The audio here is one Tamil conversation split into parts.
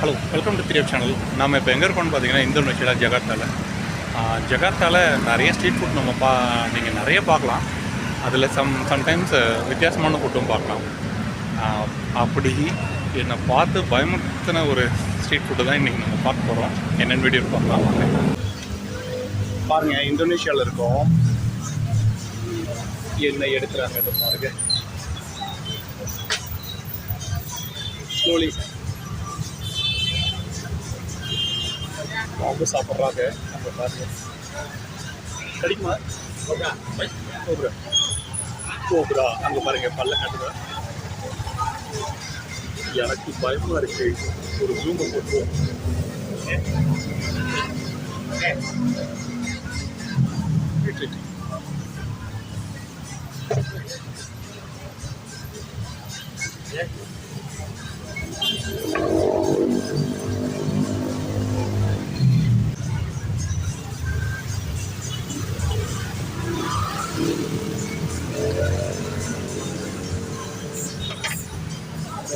Hello, welcome to 3F channel. நம்ம இப்போ எங்கே இருக்கோம்னு பார்த்தீங்கன்னா இந்தோனேஷியாவில் ஜகார்த்தாவில் நிறைய ஸ்ட்ரீட் ஃபுட் நீங்கள் நிறைய பார்க்கலாம். அதில் சம்டைம்ஸ் வித்தியாசமான ஃபுட்டும் பார்க்கலாம். அப்படி என்னை பார்த்து பயமுறுத்தின ஒரு ஸ்ட்ரீட் ஃபுட்டு தான் இன்றைக்கி நம்ம பார்க்க போகிறோம். என்னென்ன வீடியோ பார்க்கலாம் பாருங்கள். இந்தோனேஷியாவில் இருக்கோம். என்ன எடுக்கிறாங்க பாருங்க. ஸ்லோலி அவங்க சாப்பிட்றாங்க. அங்கே பாருங்க, கிடைக்குமா? கோப்ரா கோப்ரா அங்கே பாருங்க, பல்ல காட்டுங்க. எனக்கு பயமாக இருக்கு. ஒரு ஜூமை போட்டுருவோம்.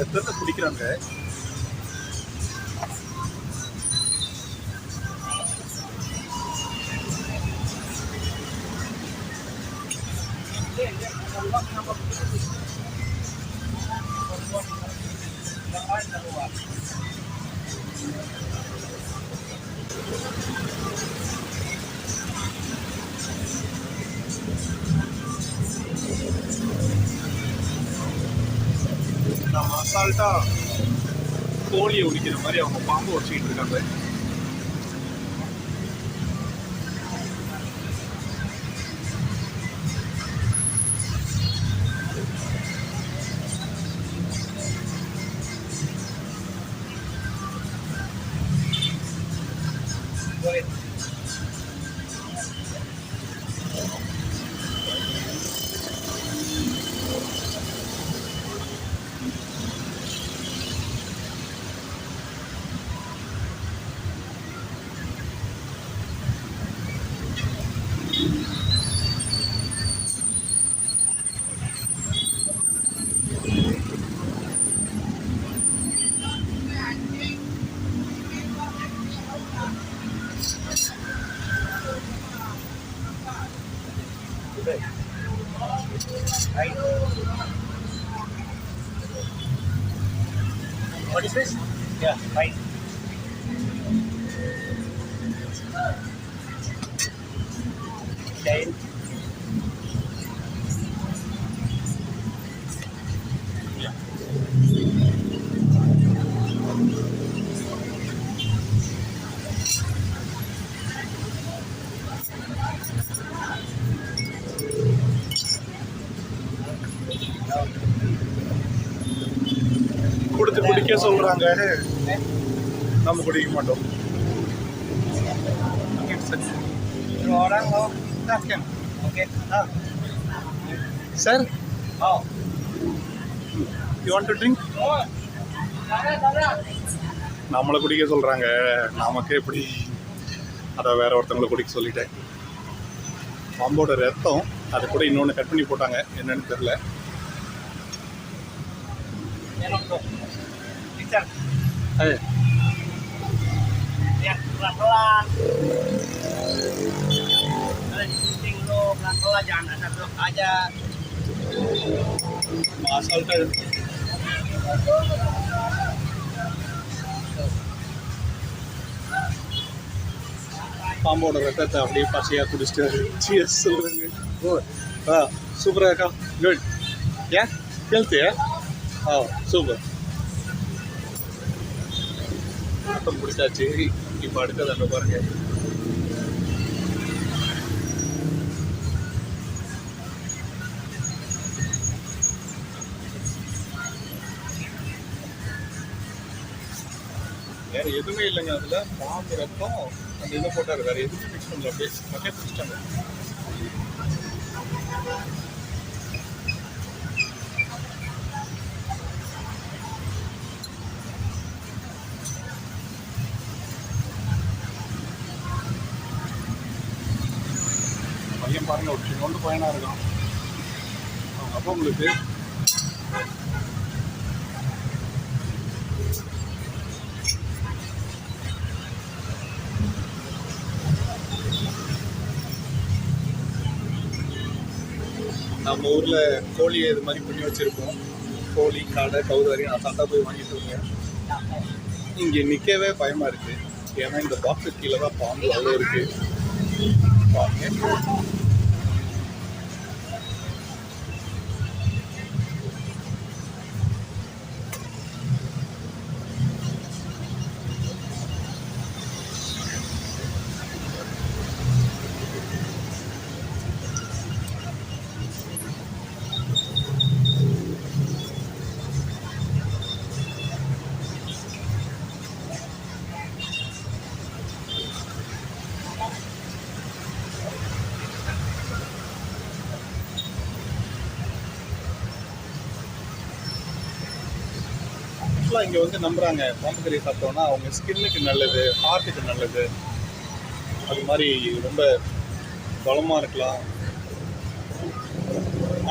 எத்தனை பிடிக்கிறாங்க. நம்ம அசால்ட்டாக கோழியை உடிக்கிற மாதிரி அவங்க பாம்பு வச்சுக்கிட்டு இருக்காங்க. What is this? Yeah, fine. Ten. Yeah. கொடுத்து குடிக்க சொல்றாங்க, நம்ம குடிக்க மாட்டோம். Sir, you want to drink? நம்மளை குடிக்க சொல்றாங்க, நமக்கு எப்படி? அதை வேற ஒருத்தவங்களை குடிக்க சொல்லிட்டேன். பாம்போட ரத்தம், அது கூட இன்னொன்று கட் பண்ணி போட்டாங்க, என்னன்னு தெரியல. Ayo. Ya, pelan-pelan. Ada di pusing lo, pelan-pelan, jangan asal blok aja. Asal kan. பாம்போட ரத்தத்தை அப்படியே பச்சையாக குடிச்சிட்டாரு. சியர்ஸ் சொல்கிறாங்க. ஓ சூப்பராக இருக்கா? குட். ஏன் ஹெல்த்தியா? சூப்பர். ரத்தம் பிடிச்சாச்சு. இப்போ அடுத்தது அங்கே பாருங்க. வேற எதுவுமே இல்லைங்க. அதில் பாம்பு ரத்தம் அந்த இதை போட்டார். வேற எதுவுமே மிக்ஸ் பண்ணல. அப்படியே நிறைய பிடிச்சிட்டாங்க. பையன் பாருங்க, ஒரு சின்ன பையனாக இருக்கான். அவங்க அப்பா உங்களுக்கு நம்ம ஊரில் கோழி இது மாதிரி பண்ணி வச்சுருப்போம். கோழி காடை கவுதாரி அசால்ட்டாக போய் வாங்கிட்டு இருக்கேன். இங்கே நிற்கவே பயமாக இருக்குது. ஏன்னா இந்த பாக்ஸு கீழே தான் பாம்பு அவ்வளோ இருக்குது. பாருங்க. இங்கே வந்து நம்புகிறாங்க பாம்பு கறி சாப்பிட்டோன்னா அவங்க ஸ்கின்னுக்கு நல்லது, ஹார்ட்டுக்கு நல்லது, அது மாதிரி ரொம்ப பலமாக இருக்கலாம்,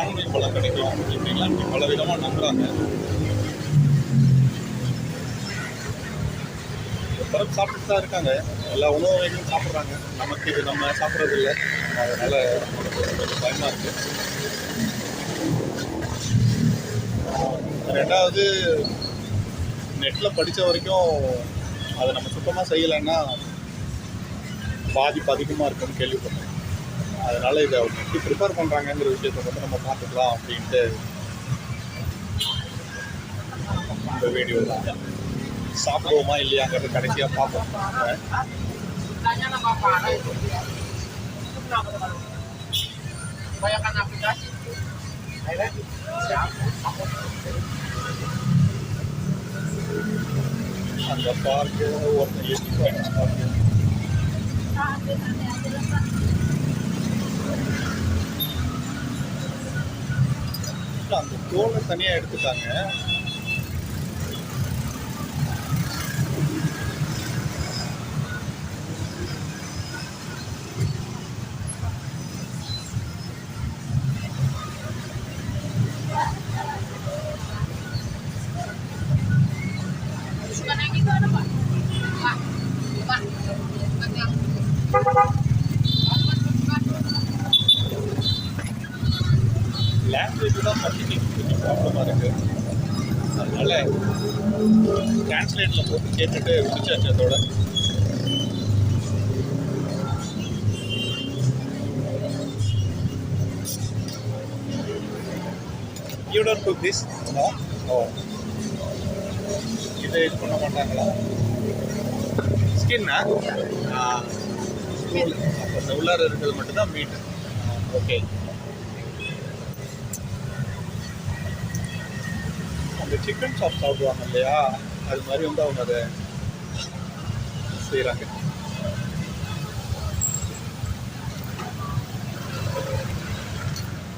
ஆண்மை பலம் கிடைக்கும் இப்படிலாம் பல விதமாக நம்புகிறாங்க. பரப்பு சாப்பிட்டு தான் இருக்காங்க. எல்லா உணவு வகைகளும் சாப்பிட்றாங்க. நமக்கு இது நம்ம சாப்பிட்றது இல்லை. அதனால் கொஞ்சம் பயமாக இருக்குது. ரெண்டாவது, நெட்டில் படித்த வரைக்கும் அதை நம்ம சுத்தமாக செய்யலைன்னா பாதிப்பு அதிகமாக இருக்குன்னு கேள்விப்பட்டேன். அதனால் இதை அவங்க எப்படி ப்ரிப்பேர் பண்ணுறாங்கங்கிற விஷயத்தை மட்டும் நம்ம பார்த்துக்கலாம் அப்படின்ட்டு இந்த வீடியோ தான். சாப்பிடுவோமா இல்லையாங்கிறது கடைசியாக பார்ப்போம். அந்த பார்க்கு ஒருத்தர் அந்த தோலை தனியாக எடுத்துட்டாங்க. லாங்குவேஜ் தான் பற்றி கொஞ்சம் ப்ராப்ளமாக இருக்குது. அதனால் டிரான்ஸ்லேட்டில் போட்டு கேட்டுட்டு முடிச்சாச்சு. அதோட you don't cook this? No. ஓ, இதை இது பண்ண மாட்டாங்களா? ஸ்கின்னா? அப்போ உள்ளார இருக்கிறது மட்டும்தான் மீட். ஓகே. அந்த சிக்கன் சாப் சாப்பிடுவாங்க இல்லையா, அது மாதிரி வந்து அவங்க அதை செய்கிறாங்க.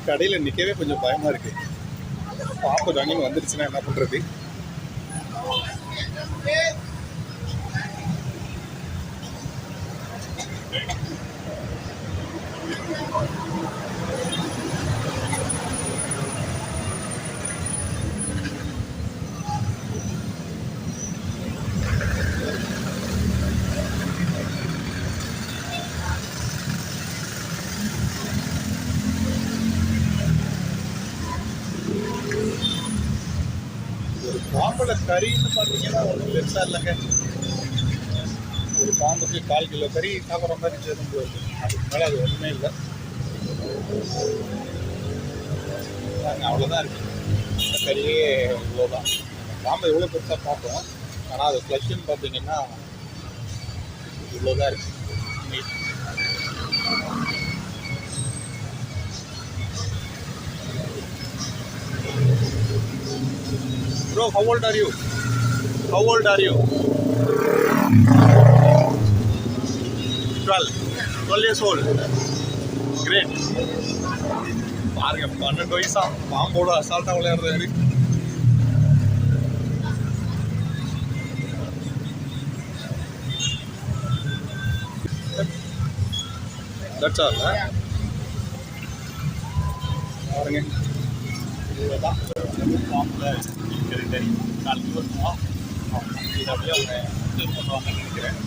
கடையில் நிற்கவே கொஞ்சம் பயமாக இருக்குது. பாம்பு ரன்னிங் வந்துருச்சுன்னா என்ன பண்ணுறது? ஒரு பாம்போட கறின்னு பார்த்தீங்கன்னா ஒன்றும் பெருசாக இல்லைங்க. ஒரு பாம்புக்கு 1/4 கிலோ கறி சாப்பிட்ற மாதிரி சேர்ந்து வருது. அதுக்கு மேலே அது ஒன்றுமே இல்லை. அவ்வளோதான் இருக்குது. இந்த கறியே இவ்வளோதான். பாம்பை எவ்வளோ பெருசாக பார்ப்போம், ஆனால் அது ஃப்ளஷ்ன்னு பார்த்தீங்கன்னா இவ்வளோதான் இருக்குது. Meet Bro, how old are you? How old are you? 12 years old. Great. பாருங்க, 12 வயசா பாம்போட அசால்ட்டாக விளையாடுறாரு. That's all. பாருங்க, இதுதான் பாம்பில் இருக்கிற கறி. 4 கிலோ இருக்கும். இது அப்படியே அவங்க இது பண்ணுவாங்கன்னு நினைக்கிறேன்.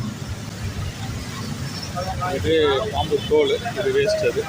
இது பாம்பு தோல், இது வேஸ்ட். அது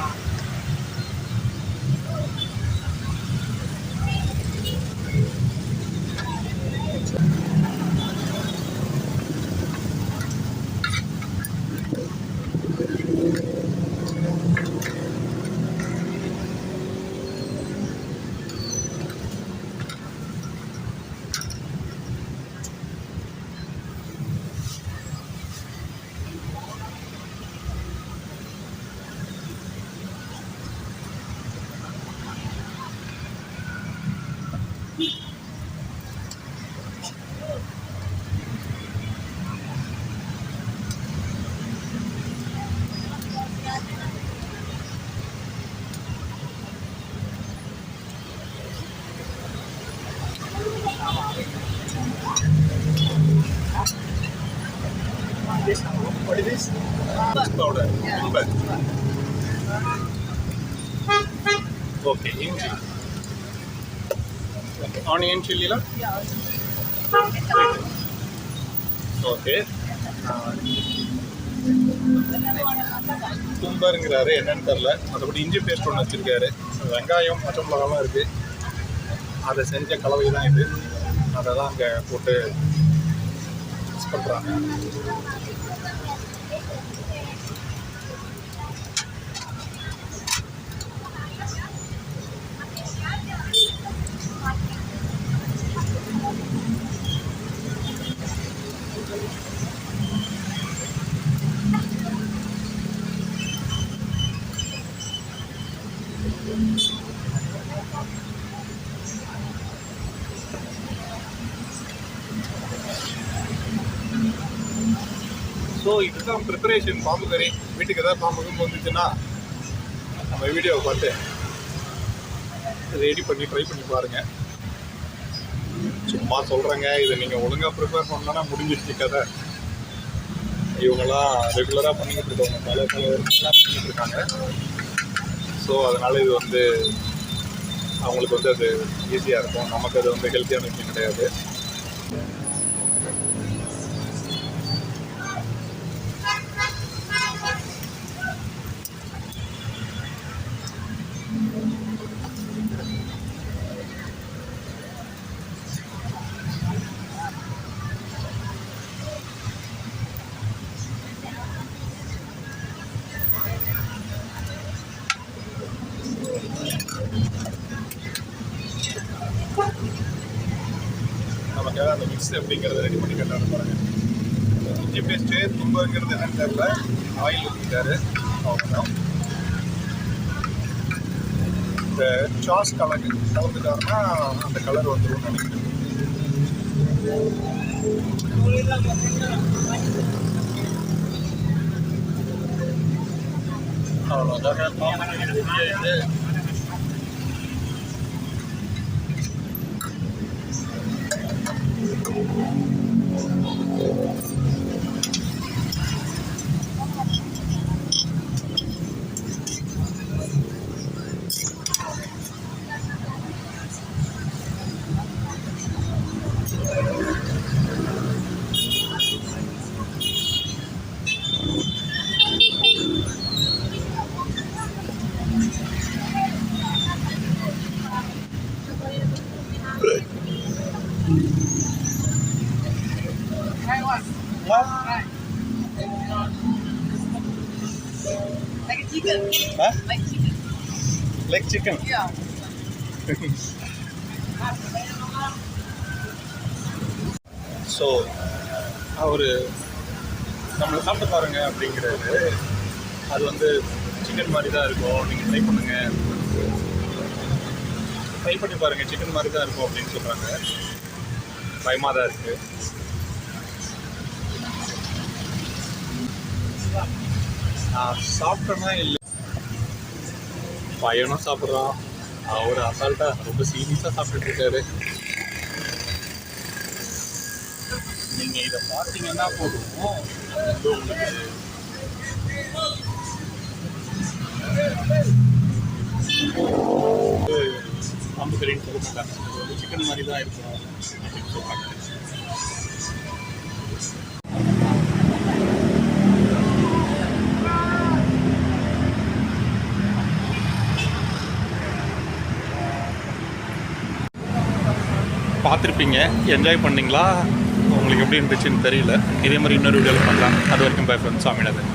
This What is this? Powder. Pepper. Okay, inji. Okay. Onion chili la? Okay. தும்பருங்கிறாரு என்னன்னு தெரில. மற்றபடி இஞ்சி பேஸ்ட் ஒன்று வச்சுருக்காரு. வெங்காயம் பச்சை மிளகாலாம் இருக்குது. அதை செஞ்ச கலவை தான் இது. அதை தான் அங்கே போட்டு மிக்ஸ் பண்ணுறாங்க. ஸோ இதுதான் ப்ரிப்பரேஷன் பாம்பு கறி. வீட்டுக்கு எதாவது பாம்புக்கும் வந்துச்சுன்னா நம்ம வீடியோவை பார்த்து ரெடி பண்ணி ட்ரை பண்ணி பாருங்கள். சும்மா சொல்கிறேங்க, இதை நீங்கள் ஒழுங்காக ப்ரிப்பேர் பண்ணலன்னா முடிஞ்சிருச்சு கதை. இவங்கெல்லாம் ரெகுலராக பண்ணிக்கிட்டு இருக்காங்க, பல வருஷம்லாம் பண்ணிக்கிட்டு இருக்காங்க. ஸோ அதனால் இது வந்து அவங்களுக்கு வந்து அது ஈஸியாக இருக்கும். நமக்கு அது வந்து ஹெல்த்தியான விஷயம் கிடையாது. நமக்காக அந்த மிக்ஸ் எப்படிங்கிறத ரெடி பண்ணி கட்டாரு பாருங்க. இஞ்சி பேஸ்ட்டு தும்புங்கிறது என்னன்னு தெரியல. ஆயில் ஊற்றிட்டாரு, அவ்வளோதான். இந்த சாஸ் கலந்துட்டாருன்னா அந்த கலர் வந்துடும் நினைக்கிறேன். அவ்வளோதான். Like a chicken. Huh? Like chicken. Like chicken? Yeah. So அவர் நம்மளை சாப்பிட்டு பாருங்க அப்படிங்கிறாரு. அது வந்து சிக்கன் மாதிரி தான் இருக்கும், நீங்கள் ட்ரை பண்ணுங்கள், ட்ரை பண்ணி பாருங்கள், சிக்கன் மாதிரி தான் இருக்கும் அப்படின்னு சொல்கிறாங்க. பயமாக தான் இருக்குது. நான் சாப்பிட்டேன்னா இல்லை, பையனும் சாப்பிட்றான். அவர் அசால்ட்டாக ரொம்ப சீரியஸாக சாப்பிட்டுட்டு இருக்காரு. நீங்கள் இதை பார்த்தீங்கன்னா போதும், வந்து உங்களுக்கு பாம்பு கறின்னு சொல்ல மாட்டாங்க, அது வந்து சிக்கன் மாதிரி தான் இருக்கும் அப்படின்னு சொல்கிறாங்க. பார்த்துருப்பீங்க, என்ஜாய் பண்ணிங்களா? உங்களுக்கு எப்படி இருந்துச்சுன்னு தெரியல. இதே மாதிரி இன்னொரு வீடியோவில் பண்ணலாம். அது வரைக்கும் பை ஃப்ரெண்ட்ஸ், சாமிநாதன்.